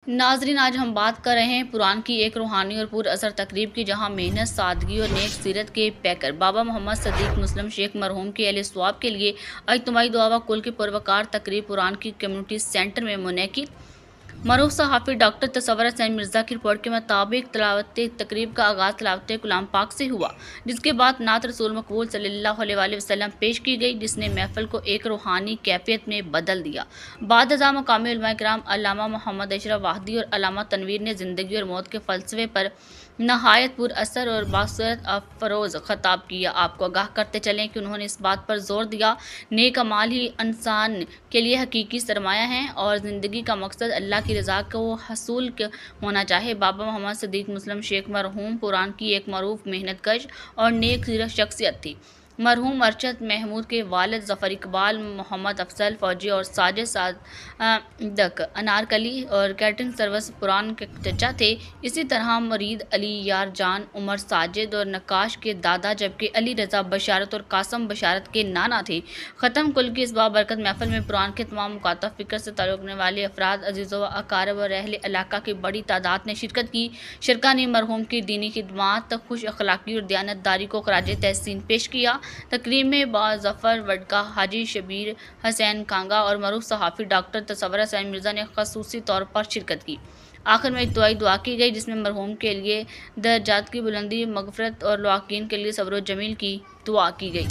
नाजरीन, आज हम बात कर रहे हैं पुरान की एक रूहानी और पुर असर तकरीब की, जहां मेहनत, सादगी और नेक सीरत के पैकर बाबा मोहम्मद सदीक मुस्लिम शेख मरहूम के अहले स्वाब के लिए इज्तिमाई दुआ व कुल की पुरवकार तकरीब पुरान की कम्युनिटी सेंटर में मुनक़िद। मरूफ सहाफ़ी डॉक्टर तसव्वुर हुसैन मिर्ज़ा की रिपोर्ट के मुताबिक तलावत तकरीब का आगाज़ तलावत कलाम पाक से हुआ, जिसके बाद नात रसूल मकबूल सल्लल्लाहु अलैहि वसल्लम पेश की गई, जिसने महफिल को एक रूहानी कैफियत में बदल दिया। बाद अज़ा मकामी उलमा किराम अल्लामा मोहम्मद अशरफ वाहदी और अल्लामा तनवीर ने ज़िंदगी और मौत के फ़लसफ़े पर नहायत पुर असर और बासरत अफरोज़ ख़ताब किया। आपको आगाह करते चलें कि उन्होंने इस बात पर ज़ोर दिया, नेक अमाल ही इंसान के लिए हकीकी सरमाया है और ज़िंदगी का मकसद अल्लाह की रज़ा को हसूल होना चाहे। बाबा मोहम्मद सदीक मुस्लिम शेख मरहूम पुरान की एक मरूफ, मेहनत कश और नेक सीरत शख्सियत थी। मरहूम अरशद महमूद के वालिद ज़फ़र इकबाल, मोहम्मद अफजल फ़ौजी और साजिद सादक अनारकली और कैटरिंग सर्विस पुरान के चचा थे। इसी तरह मरीद अली यार जान, उमर साजिद और नक्काश के दादा, जबकि अली रज़ा बशारत और कासम बशारत के नाना थे। ख़त्म कुल की इस बाबरकत महफिल में पुरान के तमाम मुकातब फ़िक्र से ताल्लुक़ रखने वाले अफराद, अज़ीज़ों व अकारिब और अहले इलाका की बड़ी तादाद ने शिरकत की। शरका ने मरहूम की दीनी खिदमात, खुश अखलाक़ी और दयानतदारी को ख़राज तहसीन पेश किया। तकरीब में बाज़फ़र वडका, हाजी शबीर हुसैन कांगा और मरूफ सहाफ़ी डॉक्टर तसव्वुर हुसैन मिर्ज़ा ने ख़ुसूसी तौर पर शिरकत की। आखिर में इज्तिमाई दुआ की गई, जिसमें मरहूम के लिए दर्जात की बुलंदी, मग़फ़िरत और लवाक़ीन के लिए सब्र व जमील की दुआ की गई।